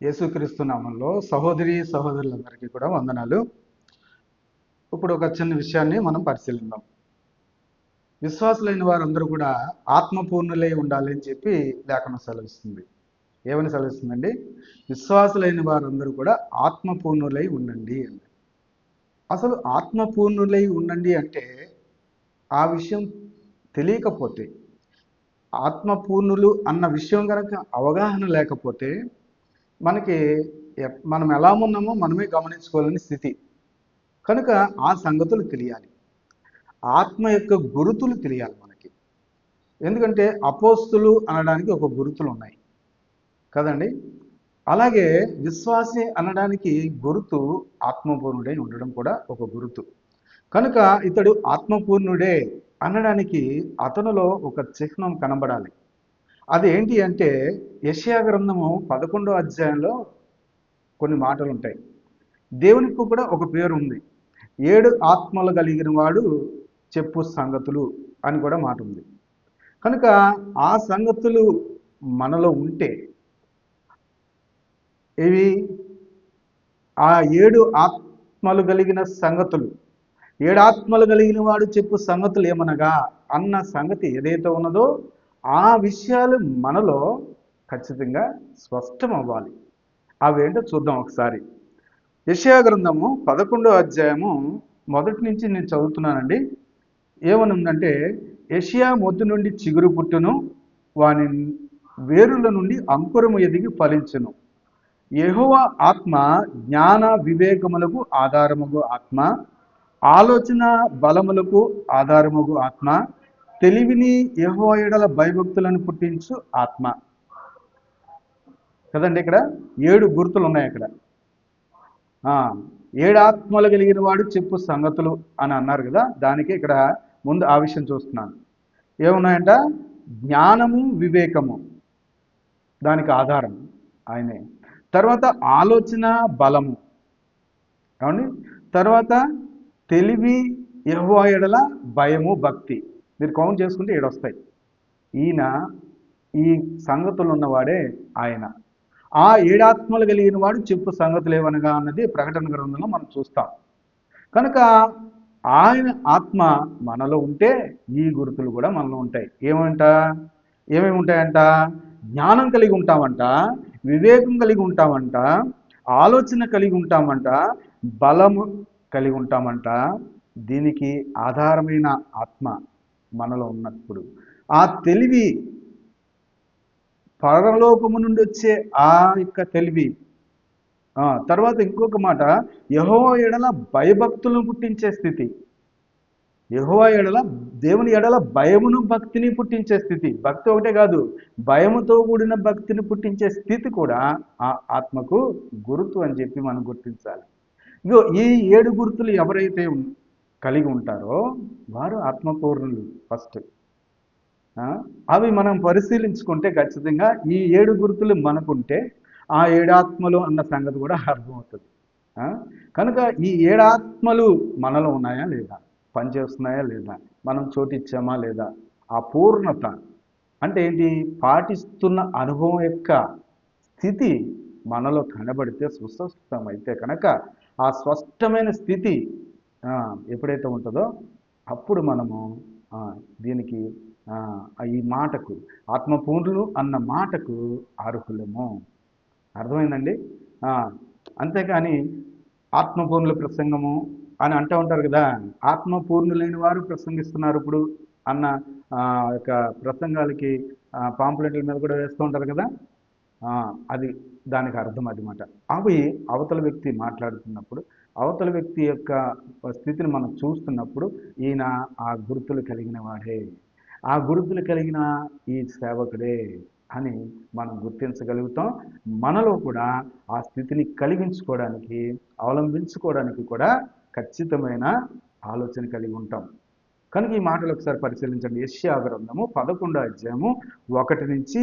యేసుక్రీస్తు నామంలో సహోదరి సహోదరులందరికీ కూడా వందనాలు. ఇప్పుడు ఒక చిన్న విషయాన్ని మనం పరిశీలిద్దాం. విశ్వాసులైన వారందరూ కూడా ఆత్మపూర్ణులై ఉండాలి అని చెప్పి లేఖనం సెలవిస్తుంది. ఏమని సెలవిస్తుందండి? విశ్వాసులైన వారందరూ కూడా ఆత్మపూర్ణులై ఉండండి అని. అసలు ఆత్మపూర్ణులై ఉండండి అంటే ఆ విషయం తెలియకపోతే, ఆత్మపూర్ణులు అన్న విషయం కనుక అవగాహన లేకపోతే మనకి మనం ఎలా ఉన్నామో మనమే గమనించుకోలేని స్థితి. కనుక ఆ సంగతులు తెలియాలి. ఆత్మ యొక్క గురుతులు తెలియాలి మనకి. ఎందుకంటే అపోస్తులు అనడానికి ఒక గురుతులు ఉన్నాయి కదండి. అలాగే విశ్వాసి అనడానికి గురుతు ఆత్మపూర్ణుడై ఉండడం కూడా ఒక గురుతు. కనుక ఇతడు ఆత్మపూర్ణుడే అనడానికి అతనిలో ఒక చిహ్నం కనబడాలి. అది ఏంటి అంటే యెషయా గ్రంథము 11వ అధ్యాయంలో కొన్ని మాటలు ఉంటాయి. దేవునికి కూడా ఒక పేరు ఉంది. 7 ఆత్మలు కలిగిన వాడు చెప్పు సంగతులు అని కూడా మాట ఉంది. కనుక ఆ సంగతులు మనలో ఉంటే ఇవి ఆ 7 ఆత్మలు కలిగిన సంగతులు, 7 ఆత్మలు కలిగిన వాడు చెప్పు సంగతులు ఏమనగా అన్న సంగతి ఏదైతే ఉన్నదో ఆ విషయాలు మనలో ఖచ్చితంగా స్పష్టం అవ్వాలి. అవేంటో చూద్దాం ఒకసారి. యెషయా గ్రంథము 11వ అధ్యాయము మొదటి నుంచి నేను చదువుతున్నానండి. ఏమని ఉందంటే, యెషయా మొద్దు నుండి చిగురు పుట్టును, వాని వేరుల నుండి అంకురము ఎదిగి ఫలించును. యెహోవా ఆత్మ జ్ఞాన వివేకములకు ఆధారముగు ఆత్మ, ఆలోచన బలములకు ఆధారముగు ఆత్మ, తెలివిని యెహోవా యెడల భయభక్తులను పుట్టించు ఆత్మ. కదండి, ఇక్కడ 7 గుర్తులు ఉన్నాయి. అక్కడ 7 ఆత్మలు కలిగిన వాడు చెప్పు సంగతులు అని అన్నారు కదా. దానికి ఇక్కడ ముందు ఆ విషయం చూస్తున్నాను. ఏమున్నాయంట? జ్ఞానము వివేకము, దానికి ఆధారం ఆయనే. తర్వాత ఆలోచన బలము, ఏమండి? తర్వాత తెలివి, యెహోవా యెడల భయము, భక్తి. మీరు కౌంట్ చేసుకుంటే 7 వస్తాయి. ఈయన ఈ సంగతులు ఉన్నవాడే ఆయన. ఆ 7 ఆత్మలు కలిగిన వాడు చెప్పు సంగతులు ఏమనగా అన్నది ప్రకటన గ్రంథంలో మనం చూస్తాం. కనుక ఆయన ఆత్మ మనలో ఉంటే ఈ గుర్తులు కూడా మనలో ఉంటాయి. ఏమేమి ఉంటాయంట? జ్ఞానం కలిగి ఉంటామంట, వివేకం కలిగి ఉంటామంట, ఆలోచన కలిగి ఉంటామంట, బలము కలిగి ఉంటామంట. దీనికి ఆధారమైన ఆత్మ మనలో ఉన్నప్పుడు ఆ తెలివి, పరలోకము నుండి వచ్చే ఆ యొక్క తెలివి. తర్వాత ఇంకొక మాట, యెహోవా ఎడల భయభక్తులను పుట్టించే స్థితి. యెహోవా ఎడల, దేవుని ఎడల భయమును భక్తిని పుట్టించే స్థితి. భక్తి ఒకటే కాదు, భయముతో కూడిన భక్తిని పుట్టించే స్థితి కూడా ఆ ఆత్మకు గుర్తు అని చెప్పి మనం గుర్తించాలి. ఇగో ఈ 7 గుర్తులు ఎవరైతే కలిగి ఉంటారో వారు ఆత్మపూర్ణులు ఫస్ట్. అవి మనం పరిశీలించుకుంటే ఖచ్చితంగా ఈ 7 గుర్తులు మనకుంటే ఆ 7 ఆత్మలు అన్న సంగతి కూడా అర్థమవుతుంది. కనుక ఈ 7 ఆత్మలు మనలో ఉన్నాయా లేదా, పనిచేస్తున్నాయా లేదా, మనం చోటిచ్చామా లేదా, ఆ పూర్ణత అంటే ఏంటి? పాటిస్తున్న అనుభవం యొక్క స్థితి మనలో కనబడితే, సుస్పష్టమైతే కనుక ఆ స్పష్టమైన స్థితి ఎప్పుడైతే ఉంటుందో అప్పుడు మనము దీనికి ఈ మాటకు, ఆత్మపూర్ణులు అన్న మాటకు అర్హులము. అర్థమైందండి? అంతేకాని ఆత్మపూర్ణుల ప్రసంగము అని అంటూ ఉంటారు కదా. ఆత్మపూర్ణులైన వారు ప్రసంగిస్తున్నారు ఇప్పుడు అన్న యొక్క ప్రసంగాలకి పాంప్లెట్ల మీద కూడా వేస్తూ ఉంటారు కదా. అది దానికి అర్థం అన్నమాట. అవి అవతల వ్యక్తి మాట్లాడుతున్నప్పుడు, అవతల వ్యక్తి యొక్క స్థితిని మనం చూస్తున్నప్పుడు ఈయన ఆ గుర్తులు కలిగిన వాడే, ఆ గుర్తులు కలిగిన ఈ సేవకుడే అని మనం గుర్తించగలుగుతాం. మనలో కూడా ఆ స్థితిని కలిగించుకోవడానికి, అవలంబించుకోవడానికి కూడా ఖచ్చితమైన ఆలోచన కలిగి ఉంటాం. కనుక ఈ మాటలు ఒకసారి పరిశీలించండి. యెషయా గ్రంథము 11వ అధ్యాయము 1 నుంచి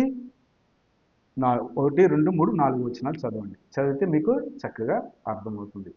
1, 2, 3, 4 వచనాలు చదవండి. చదివితే మీకు చక్కగా అర్థమవుతుంది.